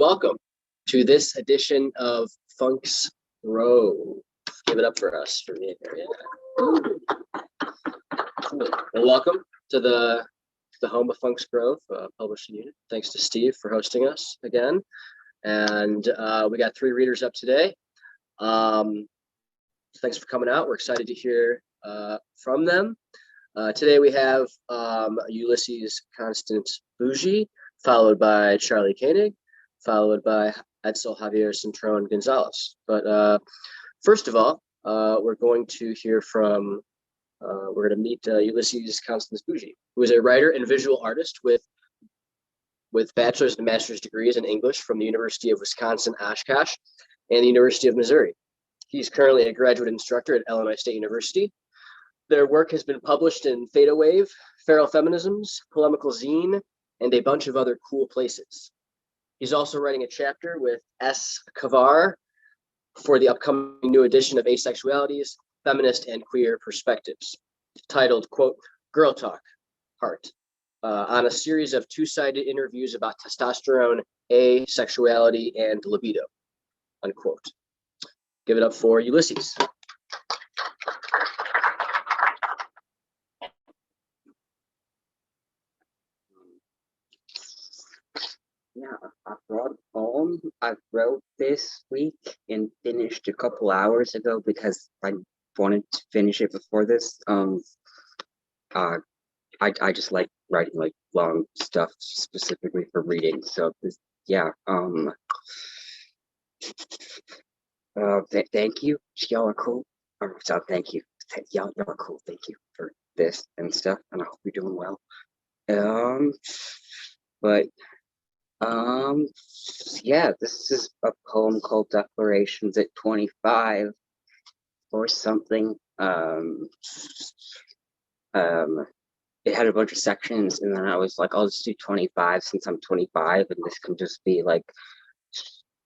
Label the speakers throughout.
Speaker 1: welcome to this edition of Funk's Grove. Give it up for us for me. Well, welcome to the home of Funk's Grove publishing unit. Thanks to Steve for hosting us again. And we got 3 readers up today. Thanks for coming out. We're excited to hear from them. Today we have Ulysses Constance Bougie, followed by Charley Koenig, followed by Edcel Javier Cintron-Gonzalez. But first of all, we're going to hear from, we're going to meet Ulysses Constance Bougie, who is a writer and visual artist with bachelor's and master's degrees in English from the University of Wisconsin-Oshkosh and the University of Missouri. He's currently a graduate instructor at Illinois State University. Their work has been published in Theta Wave, Feral Feminisms, Polemical Zine, and a bunch of other cool places. He's also writing a chapter with S. Kavar for the upcoming new edition of Asexualities, Feminist and Queer Perspectives, titled, quote, Girl Talk, Heart, on a series of 2-sided interviews about testosterone, asexuality, and libido, unquote. Give it up for Ulysses.
Speaker 2: Yeah, I brought a poem I wrote this week and finished a couple hours ago because I wanted to finish it before this. I just like writing like long stuff specifically for reading. So this, yeah. Thank you. Y'all are cool. So thank you. Y'all are cool. Thank you for this and stuff. And I hope you're doing well. Yeah, this is a poem called Declarations at 25 or something. It had a bunch of sections, and then I was like, I'll just do 25 since I'm 25, and this can just be like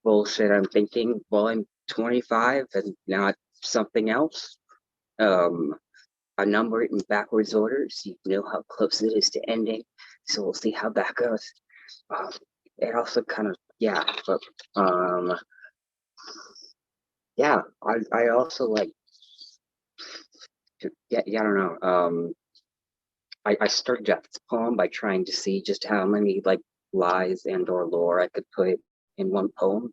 Speaker 2: bullshit I'm thinking while I'm 25 and not something else. I number it in backwards order so you know how close it is to ending. So we'll see how that goes. It also kind of, yeah, but yeah, I also like, yeah, I don't know. I started this poem by trying to see just how many like lies and or lore I could put in one poem,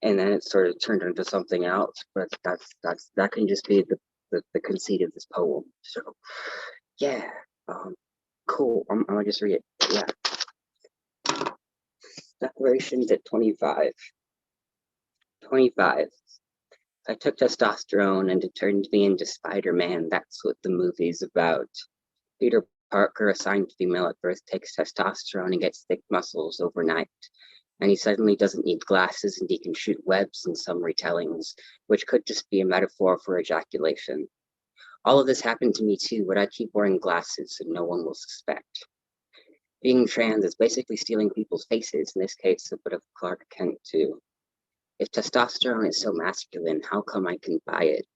Speaker 2: and then it sort of turned into something else. But that can just be the conceit of this poem. So yeah, cool. I'm gonna just read it. Yeah. Declarations at 25. 25. I took testosterone and it turned me into Spider-Man. That's what the movie's about. Peter Parker, assigned female at birth, takes testosterone and gets thick muscles overnight. And he suddenly doesn't need glasses and he can shoot webs in some retellings, which could just be a metaphor for ejaculation. All of this happened to me too, but I keep wearing glasses so no one will suspect. Being trans is basically stealing people's faces, in this case a bit of Clark Kent too. If testosterone is so masculine, how come I can buy it?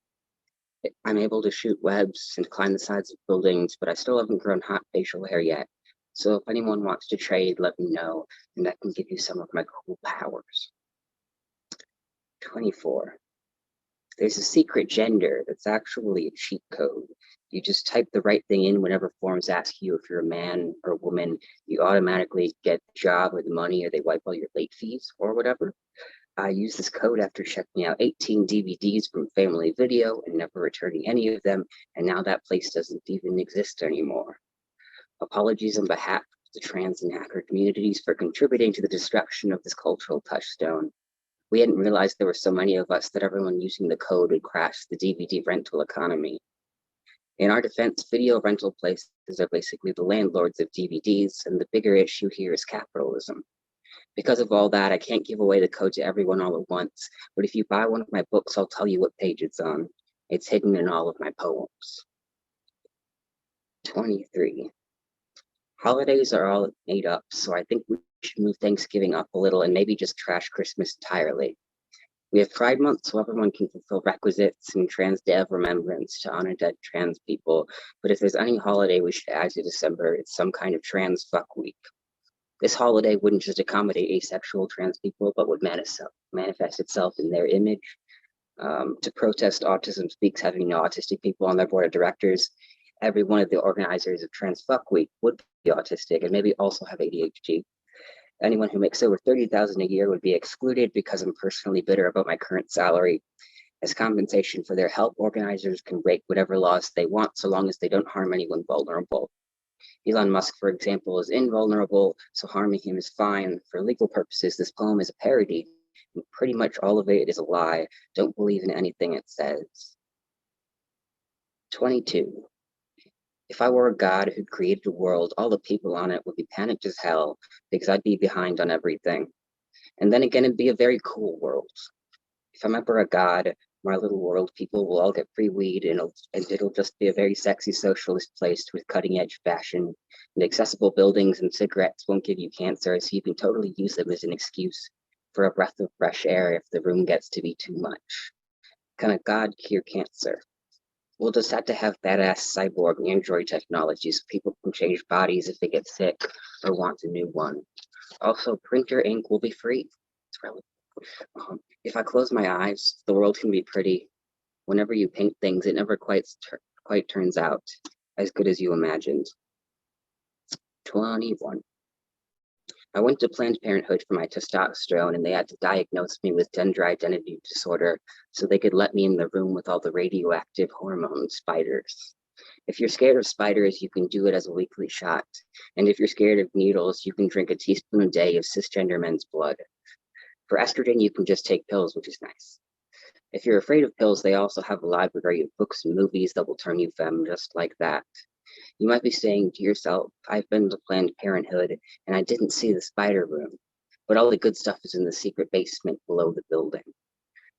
Speaker 2: I'm able to shoot webs and climb the sides of buildings, but I still haven't grown hot facial hair yet. So if anyone wants to trade, let me know, and I can give you some of my cool powers. 24. There's a secret gender that's actually a cheat code. You just type the right thing in whenever forms ask you if you're a man or a woman. You automatically get the job or the money, or they wipe all your late fees or whatever. I used this code after checking out 18 DVDs from Family Video and never returning any of them, and now that place doesn't even exist anymore. Apologies on behalf of the trans and hacker communities for contributing to the destruction of this cultural touchstone. We hadn't realized there were so many of us that everyone using the code would crash the DVD rental economy. In our defense, video rental places are basically the landlords of DVDs, and the bigger issue here is capitalism. Because of all that, I can't give away the code to everyone all at once, but if you buy one of my books, I'll tell you what page it's on. It's hidden in all of my poems. 23. Holidays are all made up, so I think we should move Thanksgiving up a little and maybe just trash Christmas entirely. We have Pride Month so everyone can fulfill requisites and Trans Dev remembrance to honor dead trans people, but if there's any holiday we should add to December, it's some kind of trans fuck week. This holiday wouldn't just accommodate asexual trans people, but would manifest itself in their image. To protest Autism Speaks having no autistic people on their board of directors, every one of the organizers of Trans Fuck Week would be autistic and maybe also have ADHD. Anyone who makes over $30,000 a year would be excluded because I'm personally bitter about my current salary. As compensation for their help, organizers can break whatever laws they want so long as they don't harm anyone vulnerable. Elon Musk, for example, is invulnerable, so harming him is fine. For legal purposes, this poem is a parody. And pretty much all of it is a lie. Don't believe in anything it says. 22. If I were a god who'd created a world, all the people on it would be panicked as hell because I'd be behind on everything. And then again, it'd be a very cool world. If I'm ever a god, my little world people will all get free weed and it'll just be a very sexy socialist place with cutting edge fashion and accessible buildings, and cigarettes won't give you cancer, so you can totally use them as an excuse for a breath of fresh air if the room gets to be too much. Can a god cure cancer? We'll just have to have badass cyborg android technology so people can change bodies if they get sick or want a new one. Also, printer ink will be free. It's relevant. If I close my eyes, the world can be pretty. Whenever you paint things, it never quite turns out as good as you imagined. 21. I went to Planned Parenthood for my testosterone, and they had to diagnose me with gender identity disorder so they could let me in the room with all the radioactive hormone spiders. If you're scared of spiders, you can do it as a weekly shot. And if you're scared of needles, you can drink a teaspoon a day of cisgender men's blood. For estrogen, you can just take pills, which is nice. If you're afraid of pills, they also have a library of books and movies that will turn you femme just like that. You might be saying to yourself, I've been to Planned Parenthood and I didn't see the spider room, but all the good stuff is in the secret basement below the building.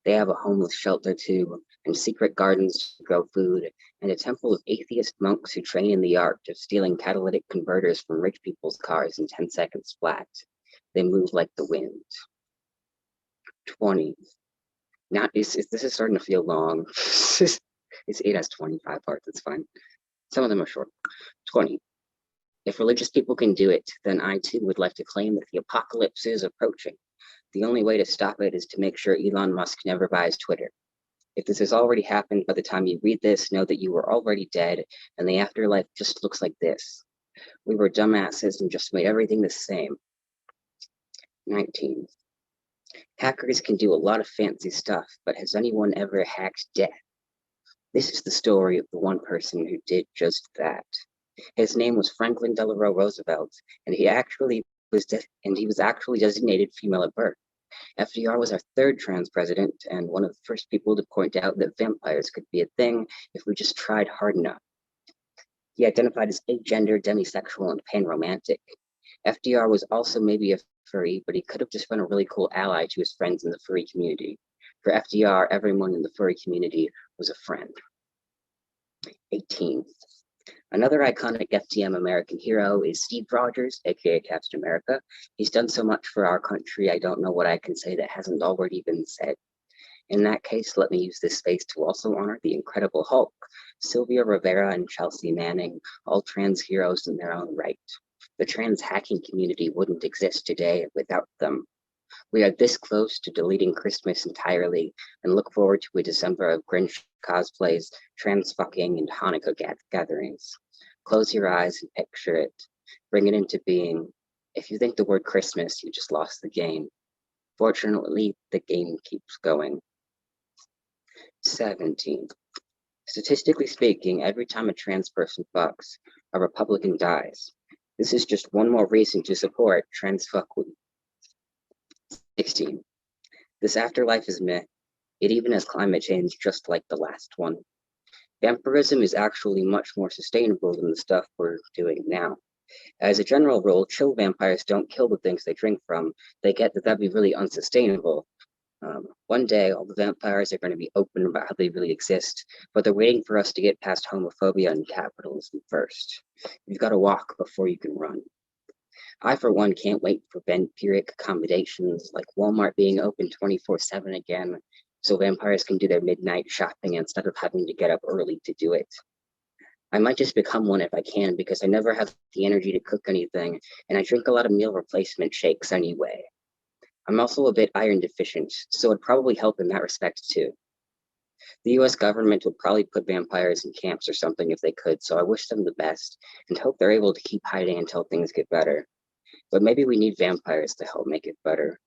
Speaker 2: They have a homeless shelter too, and secret gardens to grow food, and a temple of atheist monks who train in the art of stealing catalytic converters from rich people's cars in 10 seconds flat. They move like the wind. 20. Now, this is starting to feel long. It has 25 parts, it's fine. Some of them are short. 20. If religious people can do it, then I too would like to claim that the apocalypse is approaching. The only way to stop it is to make sure Elon Musk never buys Twitter. If this has already happened by the time you read this, know that you were already dead and the afterlife just looks like this. We were dumbasses and just made everything the same. 19. Hackers can do a lot of fancy stuff, but has anyone ever hacked death? This is the story of the one person who did just that. His name was Franklin Delano Roosevelt, and he was actually designated female at birth. FDR was our third trans president, and one of the first people to point out that vampires could be a thing if we just tried hard enough. He identified as agender, demisexual, and panromantic. FDR was also maybe a furry, but he could have just been a really cool ally to his friends in the furry community. For FDR, everyone in the furry community was a friend. 18. Another iconic FTM American hero is Steve Rogers, aka Captain America. He's done so much for our country, I don't know what I can say that hasn't already been said. In that case, let me use this space to also honor the Incredible Hulk, Sylvia Rivera and Chelsea Manning, all trans heroes in their own right. The trans hacking community wouldn't exist today without them. We are this close to deleting Christmas entirely and look forward to a December of Grinch cosplays, trans fucking, and Hanukkah gatherings. Close your eyes and picture it. Bring it into being. If you think the word Christmas, you just lost the game. Fortunately, the game keeps going. 17. Statistically speaking, every time a trans person fucks, a Republican dies. This is just one more reason to support Trans Fuck Week. 16. This afterlife is meh. It even has climate change just like the last one. Vampirism is actually much more sustainable than the stuff we're doing now. As a general rule, chill vampires don't kill the things they drink from. They get that that'd be really unsustainable. One day, all the vampires are going to be open about how they really exist, but they're waiting for us to get past homophobia and capitalism first. You've got to walk before you can run. I, for one, can't wait for vampiric accommodations like Walmart being open 24/7 again, so vampires can do their midnight shopping instead of having to get up early to do it. I might just become one if I can, because I never have the energy to cook anything, and I drink a lot of meal replacement shakes anyway. I'm also a bit iron deficient, so it'd probably help in that respect too. The US government would probably put vampires in camps or something if they could, so I wish them the best and hope they're able to keep hiding until things get better. But maybe we need vampires to help make it better.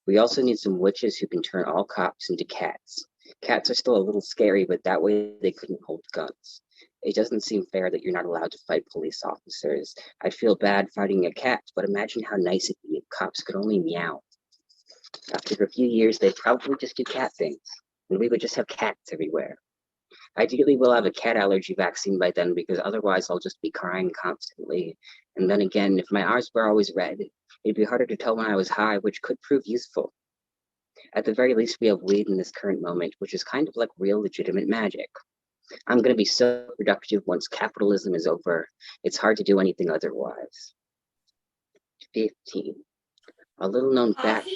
Speaker 2: We also need some witches who can turn all cops into cats. Cats are still a little scary, but that way they couldn't hold guns. It doesn't seem fair that you're not allowed to fight police officers. I'd feel bad fighting a cat, but imagine how nice it'd be if cops could only meow. After a few years, they'd probably just do cat things, and we would just have cats everywhere. Ideally, we'll have a cat allergy vaccine by then, because otherwise I'll just be crying constantly. And then again, if my eyes were always red, it'd be harder to tell when I was high, which could prove useful. At the very least, we have weed in this current moment, which is kind of like real legitimate magic. I'm going to be so productive once capitalism is over. It's hard to do anything otherwise. 15. A little known fact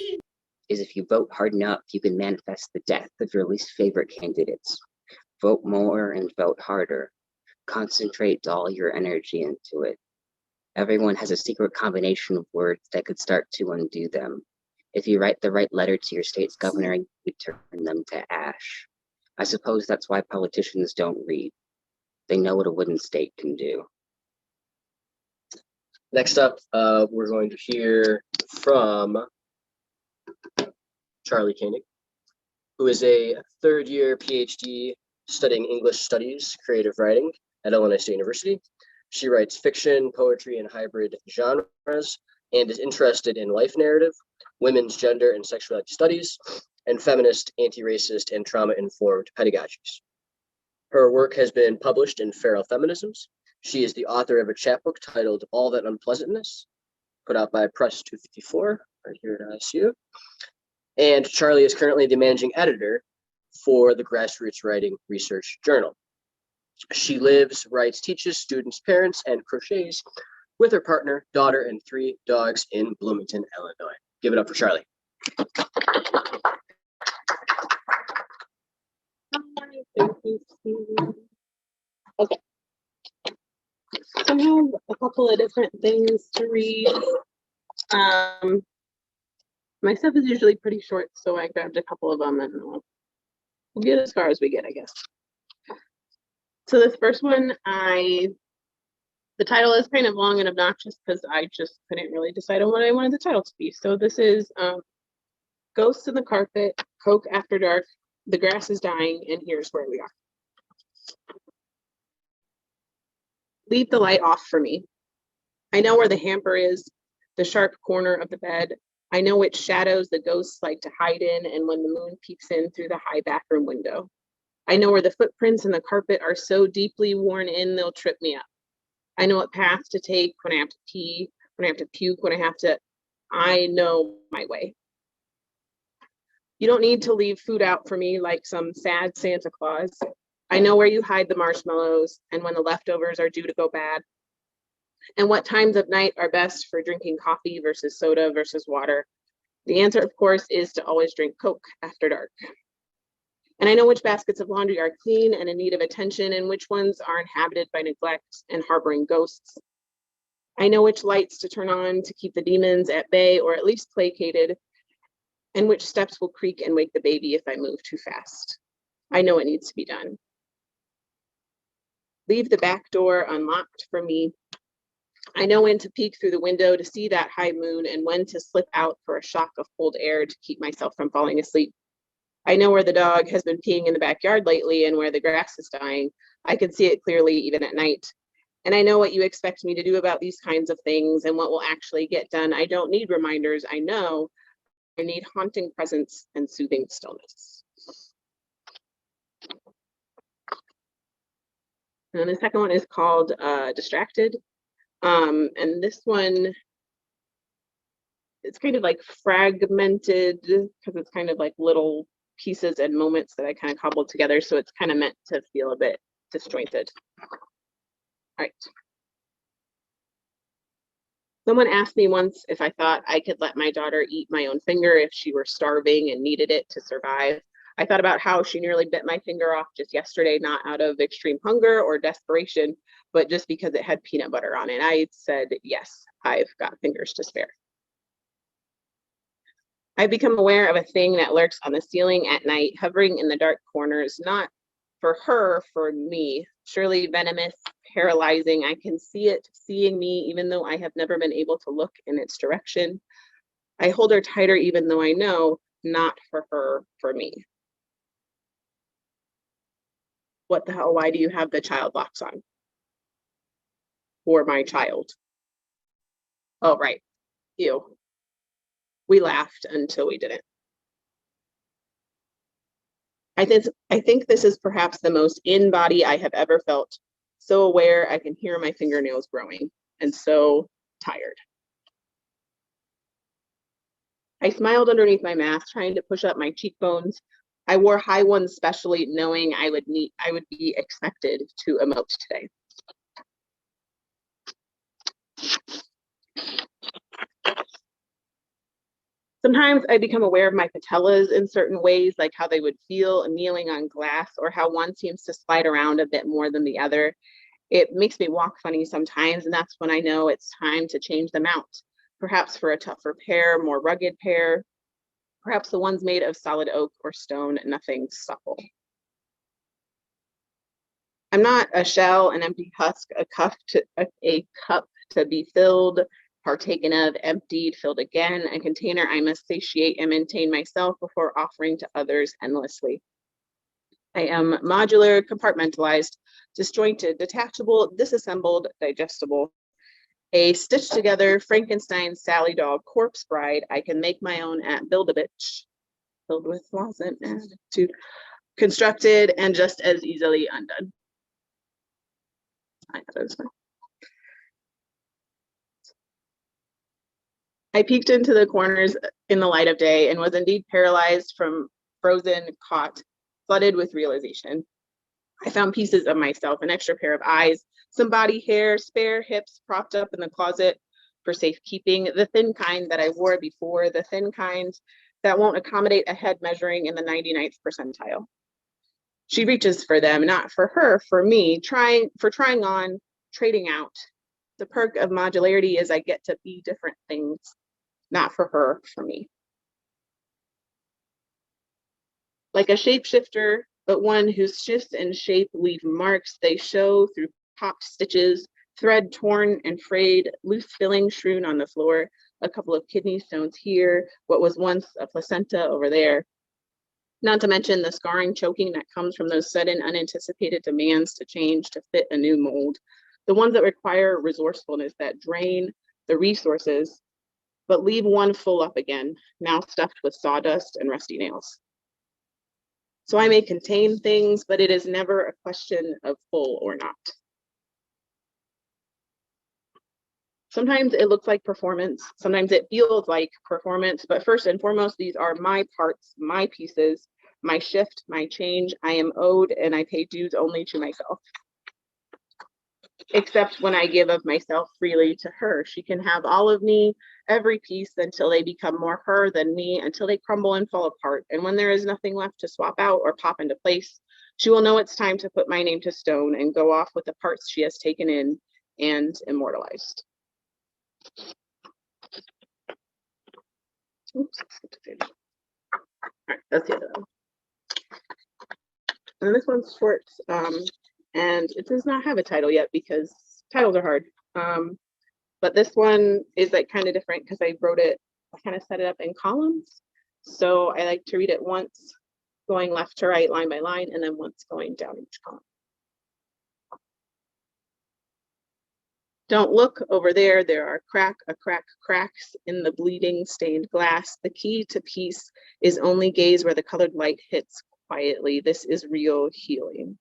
Speaker 2: is if you vote hard enough, you can manifest the death of your least favorite candidates. Vote more and vote harder. Concentrate all your energy into it. Everyone has a secret combination of words that could start to undo them. If you write the right letter to your state's governor, you turn them to ash. I suppose that's why politicians don't read. They know what a wooden state can do.
Speaker 1: Next up, we're going to hear from Charley Koenig, who is a third-year PhD studying English Studies, Creative Writing at Illinois State University. She writes fiction, poetry, and hybrid genres, and is interested in life narrative, women's gender and sexuality studies, and feminist, anti-racist, and trauma-informed pedagogies. Her work has been published in Feral Feminisms. She is the author of a chapbook titled All That Unpleasantness, put out by Press 254, right here at ISU. And Charley is currently the managing editor for the Grassroots Writing Research Journal. She lives, writes, teaches students, parents, and crochets with her partner, daughter, and 3 dogs in Bloomington, Illinois. Give it up for Charley.
Speaker 3: Thank you, Steven. Okay. So I have a couple of different things to read. My stuff is usually pretty short, so I grabbed a couple of them and we'll get as far as we get, I guess. So this first one, the title is kind of long and obnoxious because I just couldn't really decide on what I wanted the title to be. So this is Ghosts in the Carpet, Coke After Dark, The Grass is Dying, and Here's Where We Are. Leave the light off for me. I know where the hamper is, the sharp corner of the bed. I know which shadows the ghosts like to hide in, and when the moon peeks in through the high bathroom window. I know where the footprints in the carpet are so deeply worn in they'll trip me up. I know what path to take when I have to pee, when I have to puke, I know my way. You don't need to leave food out for me like some sad Santa Claus. I know where you hide the marshmallows and when the leftovers are due to go bad. And what times of night are best for drinking coffee versus soda versus water. The answer, of course, is to always drink Coke after dark. And I know which baskets of laundry are clean and in need of attention and which ones are inhabited by neglect and harboring ghosts. I know which lights to turn on to keep the demons at bay or at least placated, and which steps will creak and wake the baby if I move too fast. I know it needs to be done. Leave the back door unlocked for me. I know when to peek through the window to see that high moon and when to slip out for a shock of cold air to keep myself from falling asleep. I know where the dog has been peeing in the backyard lately and where the grass is dying. I can see it clearly even at night. And I know what you expect me to do about these kinds of things and what will actually get done. I don't need reminders. I know I need haunting presence and soothing stillness. And the second one is called Distracted. And this one, it's kind of like fragmented because it's kind of like little pieces and moments that I kind of cobbled together. So it's kind of meant to feel a bit disjointed. All right. Someone asked me once if I thought I could let my daughter eat my own finger if she were starving and needed it to survive. I thought about how she nearly bit my finger off just yesterday, not out of extreme hunger or desperation, but just because it had peanut butter on it. I said, yes, I've got fingers to spare. I've become aware of a thing that lurks on the ceiling at night, hovering in the dark corners, not for her, for me. Surely venomous, paralyzing. I can see it seeing me, even though I have never been able to look in its direction. I hold her tighter, even though I know not for her, for me. What the hell? Why do you have the child locks on? For my child. Oh, right. Ew. We laughed until we didn't. I think this is perhaps the most in body I have ever felt. So aware I can hear my fingernails growing, and so tired. I smiled underneath my mask, trying to push up my cheekbones. I wore high ones specially, knowing I would be expected to emote today. Sometimes I become aware of my patellas in certain ways, like how they would feel kneeling on glass, or how one seems to slide around a bit more than the other. It makes me walk funny sometimes, and that's when I know it's time to change them out. Perhaps for a tougher pair, more rugged pair, perhaps the ones made of solid oak or stone, nothing supple. I'm not a shell, an empty husk, a cup to be filled, partaken of, emptied, filled again, a container I must satiate and maintain myself before offering to others endlessly. I am modular, compartmentalized, disjointed, detachable, disassembled, digestible. A stitched together Frankenstein Sally doll corpse bride I can make my own at Build-A-Bitch, filled with flaws and attitude, constructed and just as easily undone. I peeked into the corners in the light of day and was indeed paralyzed from frozen, caught, flooded with realization. I found pieces of myself, an extra pair of eyes, some body hair, spare hips propped up in the closet for safekeeping, the thin kind that I wore before, the thin kind that won't accommodate a head measuring in the 99th percentile. She reaches for them, not for her, for me, trying on, trading out. The perk of modularity is I get to be different things, not for her, for me. Like a shapeshifter, but one whose shifts and shape leave marks they show through popped stitches, thread torn and frayed, loose filling strewn on the floor, a couple of kidney stones here, what was once a placenta over there. Not to mention the scarring choking that comes from those sudden unanticipated demands to change to fit a new mold, the ones that require resourcefulness, that drain the resources, but leave one full up again, now stuffed with sawdust and rusty nails. So I may contain things, but it is never a question of full or not. Sometimes it looks like performance, sometimes it feels like performance, but first and foremost, these are my parts, my pieces, my shift, my change. I am owed and I pay dues only to myself. Except when I give of myself freely to her. She can have all of me, every piece, until they become more her than me, until they crumble and fall apart. And when there is nothing left to swap out or pop into place, she will know it's time to put my name to stone and go off with the parts she has taken in and immortalized. Oops. All right, that's the other one. And this one's short, and it does not have a title yet because titles are hard. But this one is like kind of different because I kind of set it up in columns. So I like to read it once going left to right, line by line, and then once going down each column. Don't look over there. There are cracks in the bleeding stained glass. The key to peace is only gaze where the colored light hits quietly. This is real healing.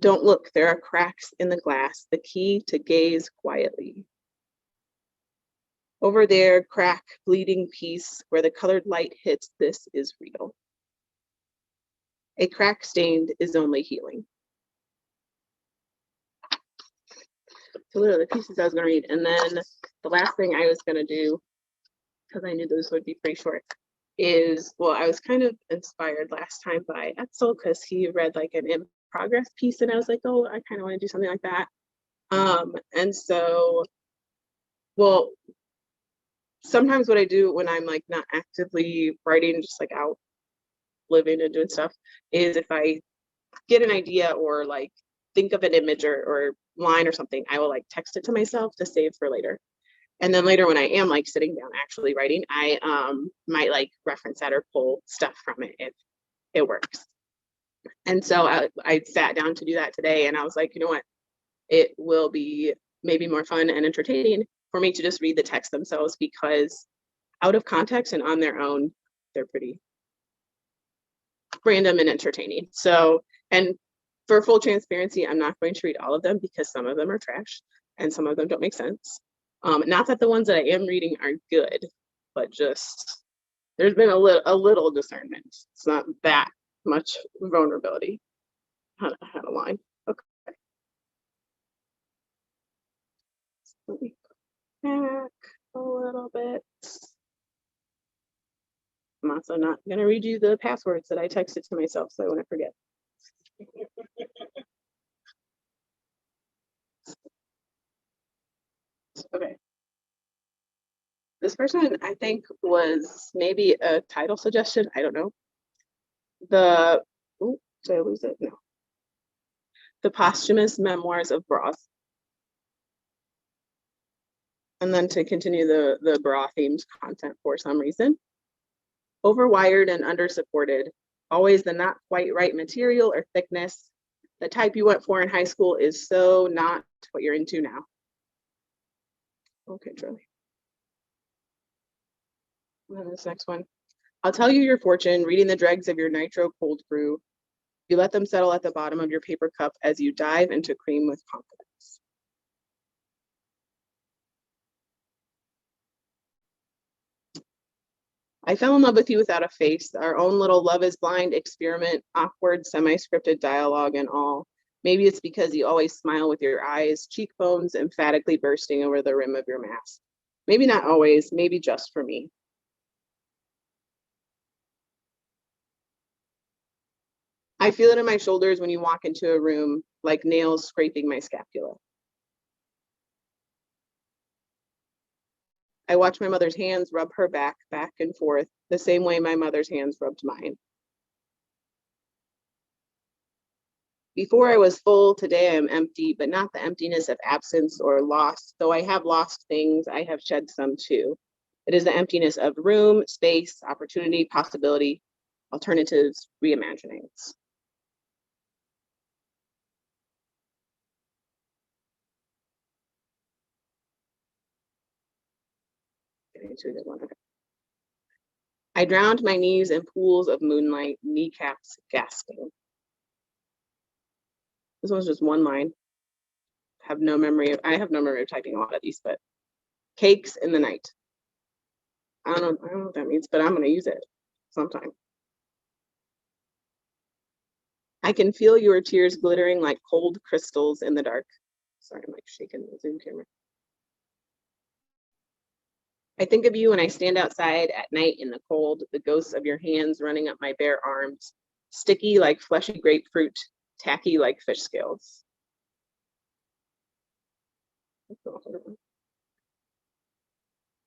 Speaker 3: Don't look, there are cracks in the glass. The key to gaze quietly. Over there, crack, bleeding piece, where the colored light hits, this is real. A crack stained is only healing. So those are the pieces I was gonna read. And then the last thing I was gonna do, because I knew those would be pretty short, is, well, I was kind of inspired last time by Edcel because he read like an in progress piece, and I was like, oh, I kind of want to do something like that. And so, well, sometimes what I do when I'm like not actively writing, just like out living and doing stuff, is if I get an idea or like think of an image or line or something, I will like text it to myself to save for later. And then later when I am like sitting down actually writing, I might like reference that or pull stuff from it if it works. And so I sat down to do that today, and I was like, you know what, it will be maybe more fun and entertaining for me to just read the text themselves, because out of context and on their own, they're pretty random and entertaining. So, and for full transparency, I'm not going to read all of them because some of them are trash and some of them don't make sense. Not that the ones that I am reading are good, but just there's been a little discernment. It's not that much vulnerability. I had a line. Okay. Let me go back a little bit. I'm also not going to read you the passwords that I texted to myself, so I won't forget. Okay. This person, I think, was maybe a title suggestion. I don't know. Oh, did I lose it? No. The Posthumous Memoirs of Bra. And then to continue the bra themed content for some reason. Overwired and undersupported. Always the not quite right material or thickness. The type you went for in high school is so not what you're into now. Okay, Charley. And then this next one. I'll tell you your fortune, reading the dregs of your nitro cold brew. You let them settle at the bottom of your paper cup as you dive into cream with confidence. I fell in love with you without a face, our own little Love is Blind experiment, awkward, semi-scripted dialogue and all. Maybe it's because you always smile with your eyes, cheekbones emphatically bursting over the rim of your mask. Maybe not always, maybe just for me. I feel it in my shoulders when you walk into a room, like nails scraping my scapula. I watch my mother's hands rub her back and forth, the same way my mother's hands rubbed mine. Before I was full, today I am empty, but not the emptiness of absence or loss. Though I have lost things, I have shed some too. It is the emptiness of room, space, opportunity, possibility, alternatives, reimaginings. I drowned my knees in pools of moonlight, kneecaps gasping. This one's just one line. I have no memory of typing a lot of these, but cakes in the night. I don't know what that means, but I'm gonna use it sometime. I can feel your tears glittering like cold crystals in the dark. Sorry, I'm like shaking the Zoom camera. I think of you when I stand outside at night in the cold, the ghosts of your hands running up my bare arms, sticky like fleshy grapefruit, tacky like fish scales.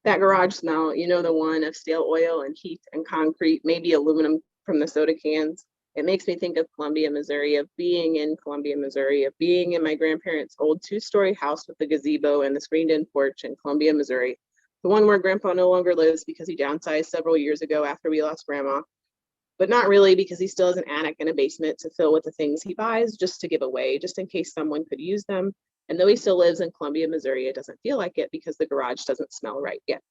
Speaker 3: That garage smell, you know, the one of stale oil and heat and concrete, maybe aluminum from the soda cans. It makes me think of Columbia, Missouri, of being in Columbia, Missouri, of being in my grandparents' old two-story house with the gazebo and the screened-in porch in Columbia, Missouri. The one where Grandpa no longer lives because he downsized several years ago after we lost Grandma. But not really, because he still has an attic and a basement to fill with the things he buys just to give away, just in case someone could use them. And though he still lives in Columbia, Missouri, it doesn't feel like it because the garage doesn't smell right yet.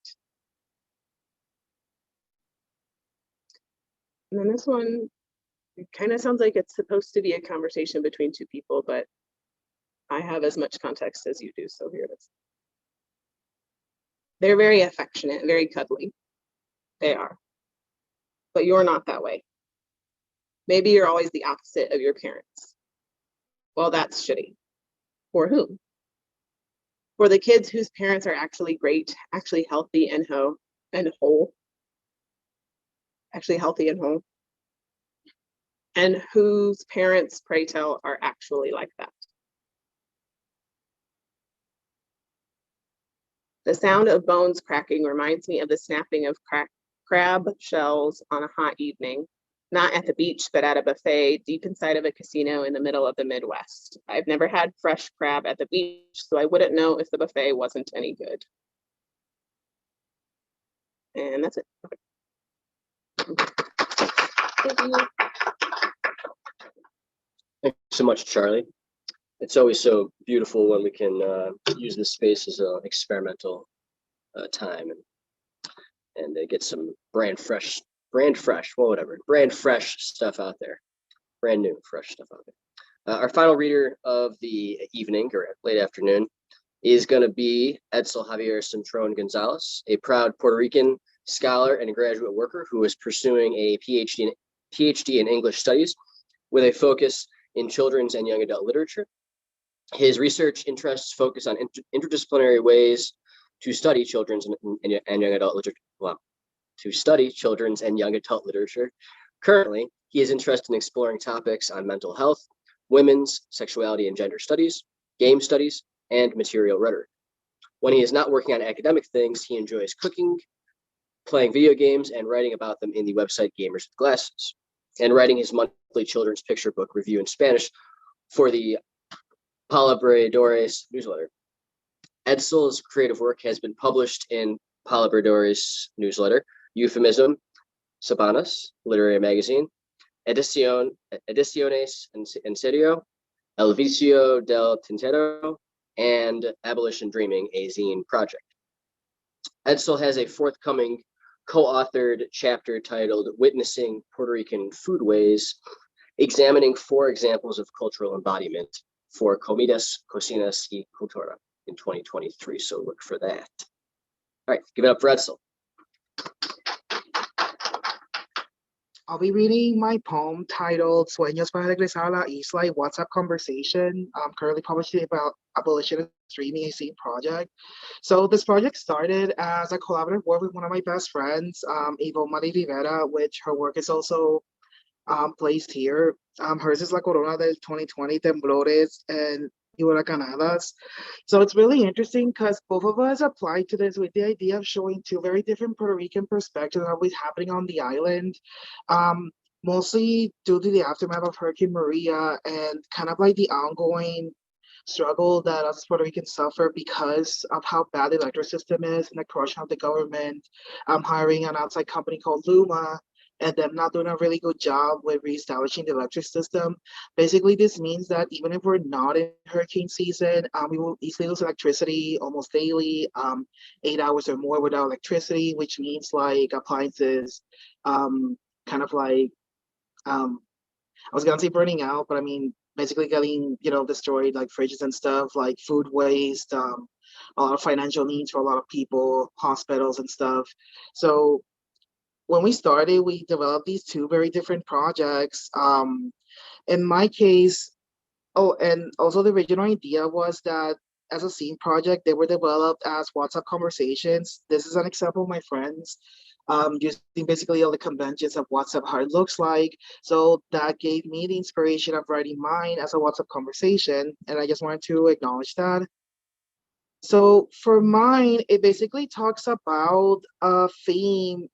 Speaker 3: And then this one, it kind of sounds like it's supposed to be a conversation between two people, but I have as much context as you do, so here it is. They're very affectionate, very cuddly. They are. But you're not that way. Maybe you're always the opposite of your parents. Well, that's shitty. For whom? For the kids whose parents are actually great, actually healthy and whole. actually healthy and whole, and whose parents, pray tell, are actually like that. The sound of bones cracking reminds me of the snapping of crab shells on a hot evening, not at the beach, but at a buffet deep inside of a casino in the middle of the Midwest. I've never had fresh crab at the beach, so I wouldn't know if the buffet wasn't any good. And that's it. Thank you.
Speaker 1: Thank you so much, Charlie. It's always so beautiful when we can use this space as an experimental time and get some brand fresh, well, whatever, brand fresh stuff out there, brand new, fresh stuff out there. Our final reader of the evening or late afternoon is going to be Edcel Javier Cintron-Gonzalez, a proud Puerto Rican scholar and a graduate worker who is pursuing a PhD in English studies with a focus in children's and young adult literature. His research interests focus on interdisciplinary ways to study children's and young adult literature. Well, to study children's and young adult literature. Currently, he is interested in exploring topics on mental health, women's sexuality and gender studies, game studies, and material rhetoric. When he is not working on academic things, he enjoys cooking, playing video games, and writing about them in the website Gamers with Glasses, and writing his monthly children's picture book review in Spanish for the Palabradores newsletter. Edcel's creative work has been published in Palabradores newsletter, Euphemism, Sabanas, Literary Magazine, Ediciones en Serio, El Vicio del Tintero, and Abolition Dreaming, a zine project. Edcel has a forthcoming co-authored chapter titled Witnessing Puerto Rican Foodways, examining 4 examples of cultural embodiment for Comidas, Cocinas, y Cultura in 2023. So look for that. All right, give it up for Edcel.
Speaker 4: I'll be reading my poem titled Sueños para regresar a la isla, a WhatsApp conversation. I'm currently publishing about abolitionist streaming a scene project. So this project started as a collaborative work with one of my best friends, Ivonne Marie Rivera, which her work is also placed here. Hers is La Corona del 2020, Temblores, and Huracanadas. So it's really interesting because both of us applied to this with the idea of showing 2 very different Puerto Rican perspectives of what's happening on the island, mostly due to the aftermath of Hurricane Maria and kind of like the ongoing struggle that us Puerto Ricans suffer because of how bad the electric system is and the corruption of the government, hiring an outside company called Luma, and them not doing a really good job with reestablishing the electric system. Basically, this means that even if we're not in hurricane season, we will easily lose electricity almost daily, 8 hours or more without electricity, which means like appliances, kind of like, I was gonna say burning out, but I mean, basically getting, destroyed, like fridges and stuff, like food waste, a lot of financial needs for a lot of people, hospitals and stuff. So when we started, we developed these 2 very different projects. In my case, and also the original idea was that as a scene project, they were developed as WhatsApp conversations. This is an example of my friends using basically all the conventions of WhatsApp, how it looks like. So that gave me the inspiration of writing mine as a WhatsApp conversation. And I just wanted to acknowledge that. So for mine, it basically talks about a theme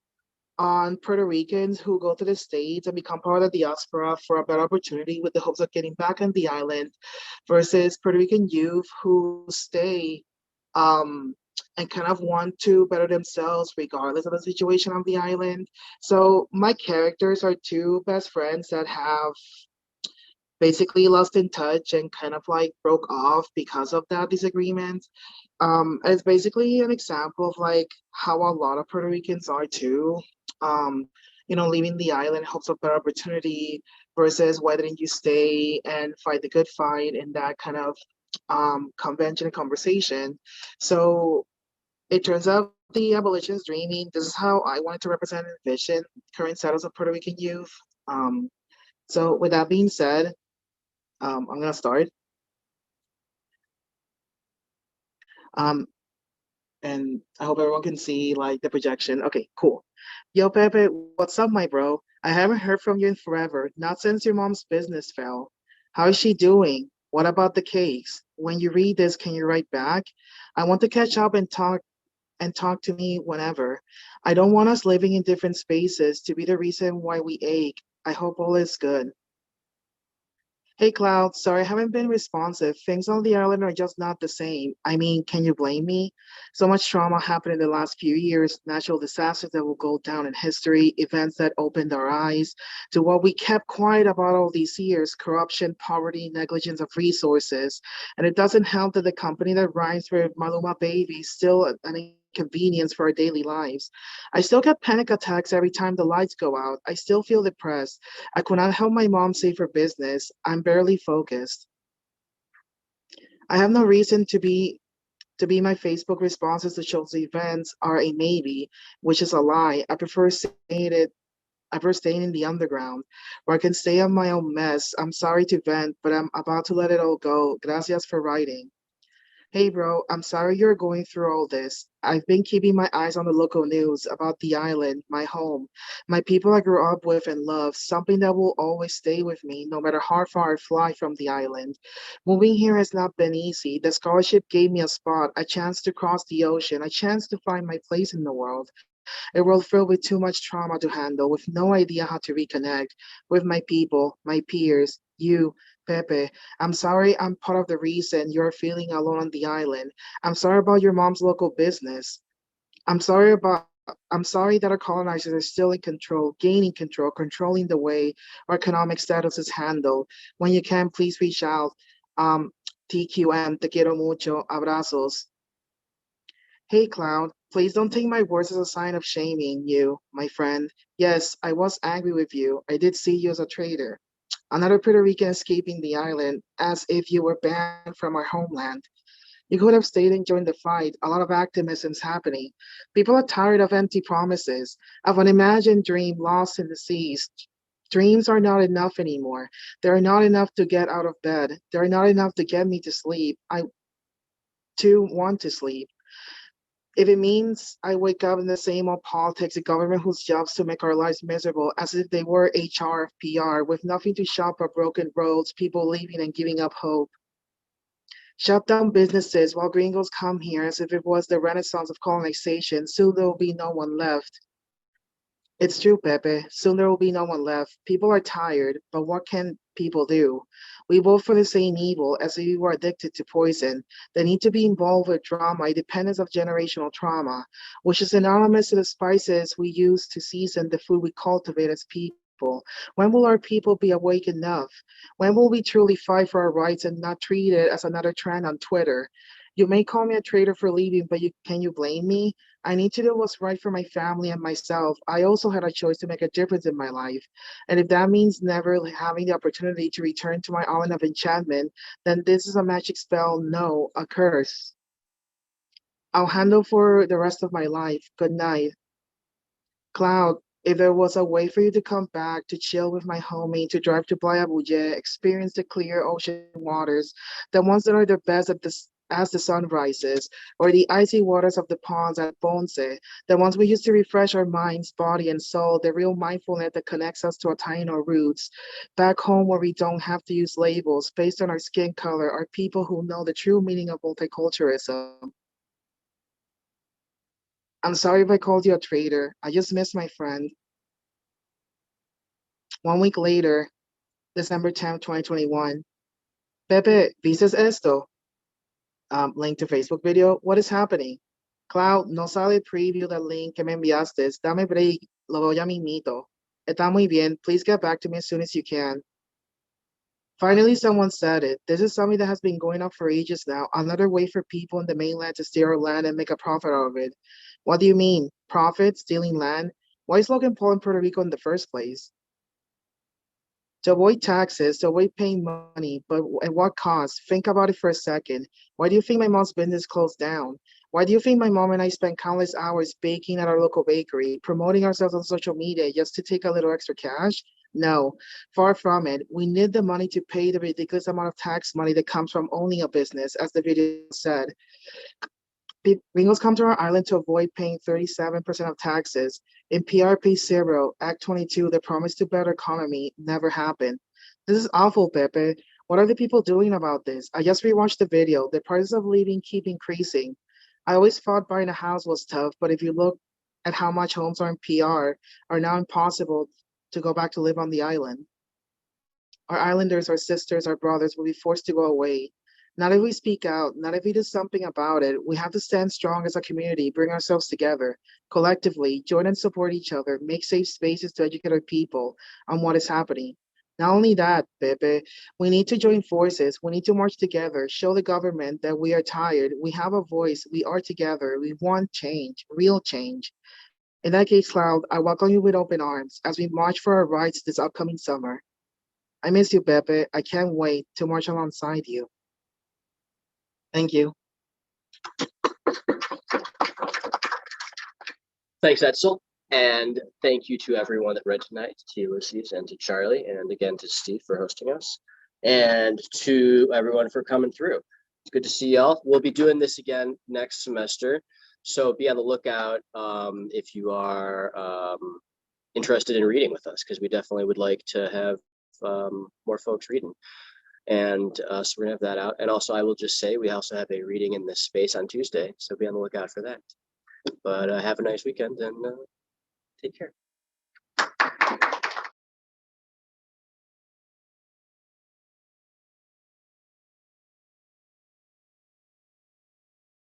Speaker 4: on Puerto Ricans who go to the States and become part of the diaspora for a better opportunity with the hopes of getting back on the island versus Puerto Rican youth who stay and kind of want to better themselves regardless of the situation on the island. So my characters are 2 best friends that have basically lost in touch and kind of like broke off because of that disagreement. It's basically an example of like how a lot of Puerto Ricans are too. Leaving the island in hopes of better opportunity versus why didn't you stay and fight the good fight in that kind of convention and conversation. So it turns out the abolitionist dreaming, this is how I wanted to represent and envision current status of Puerto Rican youth. So with that being said, I'm gonna start. and I hope everyone can see like the projection. Okay, cool. Yo, Pepe, what's up, my bro? I haven't heard from you in forever, not since your mom's business fell. How is she doing? What about the cakes? When you read this, can you write back? I want to catch up and talk to me whenever. I don't want us living in different spaces to be the reason why we ache. I hope all is good. Hey Cloud, sorry I haven't been responsive. Things on the island are just not the same. I mean, can you blame me? So much trauma happened in the last few years, natural disasters that will go down in history, events that opened our eyes to what we kept quiet about all these years, corruption, poverty, negligence of resources. And it doesn't help that the company that rhymes with Maluma Baby is still an inconvenience for our daily lives. I still get panic attacks every time the lights go out. I still feel depressed. I could not help my mom save her business. I'm barely focused. I have no reason to be my Facebook responses to Schultz events are a maybe, which is a lie. I prefer staying in the underground, where I can stay on my own mess. I'm sorry to vent, but I'm about to let it all go. Gracias for writing. Hey bro, I'm sorry you're going through all this. I've been keeping my eyes on the local news about the island, my home, my people I grew up with and love, something that will always stay with me no matter how far I fly from the island. Moving here has not been easy. The scholarship gave me a spot, a chance to cross the ocean, a chance to find my place in the world. A world filled with too much trauma to handle, with no idea how to reconnect with my people, my peers, you, Pepe. I'm sorry I'm part of the reason you're feeling alone on the island. I'm sorry about your mom's local business. I'm sorry about I'm sorry that our colonizers are still in control, gaining control, controlling the way our economic status is handled. When you can, please reach out. Um, TQM, te quiero mucho, abrazos. Hey, Cloud, please don't take my words as a sign of shaming you, my friend. Yes, I was angry with you. I did see you as a traitor. Another Puerto Rican escaping the island as if you were banned from our homeland. You could have stayed and joined the fight. A lot of activism's happening. People are tired of empty promises, of an imagined dream lost in the seas. Dreams are not enough anymore. They are not enough to get out of bed. They are not enough to get me to sleep. I too want to sleep. If it means I wake up in the same old politics, a government whose jobs to make our lives miserable, as if they were HR or PR, with nothing to shop but broken roads, people leaving and giving up hope. Shut down businesses while gringos come here as if it was the renaissance of colonization. Soon there will be no one left. It's true, Pepe. Soon there will be no one left. People are tired, but what can people do? We vote for the same evil as if we were addicted to poison. The need to be involved with drama, a dependence of generational trauma, which is synonymous to the spices we use to season the food we cultivate as people. When will our people be awake enough? When will we truly fight for our rights and not treat it as another trend on Twitter? You may call me a traitor for leaving, but can you blame me? I need to do what's right for my family and myself. I also had a choice to make a difference in my life. And if that means never having the opportunity to return to my island of enchantment, then this is a magic spell, no, a curse. I'll handle for the rest of my life. Good night. Cloud, if there was a way for you to come back, to chill with my homie, to drive to Playa Bougie, experience the clear ocean waters, the ones that are the best at this as the sun rises, or the icy waters of the ponds at Ponce, the ones we use to refresh our minds, body, and soul, the real mindfulness that connects us to our Taino roots. Back home where we don't have to use labels based on our skin color, are people who know the true meaning of multiculturalism. I'm sorry if I called you a traitor. I just miss my friend. 1 week later, December 10th, 2021. Pepe, ¿vistes esto? Link to Facebook video. What is happening? Cloud, no sale preview del link que me enviaste. Dame break. Lo voy a mimito. Está muy bien. Please get back to me as soon as you can. Finally, someone said it. This is something that has been going on for ages now. Another way for people in the mainland to steal our land and make a profit out of it. What do you mean? Profit? Stealing land? Why is Logan Paul in Puerto Rico in the first place? To avoid taxes, to avoid paying money, but at what cost? Think about it for a second. Why do you think my mom's business closed down? Why do you think my mom and I spent countless hours baking at our local bakery, promoting ourselves on social media just to take a little extra cash? No, far from it. We need the money to pay the ridiculous amount of tax money that comes from owning a business, as the video said. Gringos come to our island to avoid paying 37% of taxes. In PRP 0, Act 22, the promise to better economy never happened. This is awful, Pepe. What are the people doing about this? I just rewatched the video. The prices of living keep increasing. I always thought buying a house was tough, but if you look at how much homes are in PR, are now impossible to go back to live on the island. Our islanders, our sisters, our brothers will be forced to go away. Not if we speak out, not if we do something about it. We have to stand strong as a community, bring ourselves together, collectively, join and support each other, make safe spaces to educate our people on what is happening. Not only that, Pepe, we need to join forces. We need to march together, show the government that we are tired. We have a voice. We are together. We want change, real change. In that case, Cloud, I welcome you with open arms as we march for our rights this upcoming summer. I miss you, Pepe. I can't wait to march alongside you. Thank you.
Speaker 1: Thanks, Edcel. And thank you to everyone that read tonight, to Ulysses and to Charley, and again to Steve for hosting us, and to everyone for coming through. It's good to see y'all. We'll be doing this again next semester, so be on the lookout if you are interested in reading with us, because we definitely would like to have more folks reading. And so we're gonna have that out. And also I will just say we also have a reading in this space on Tuesday, so be on the lookout for that. But have a nice weekend and take care.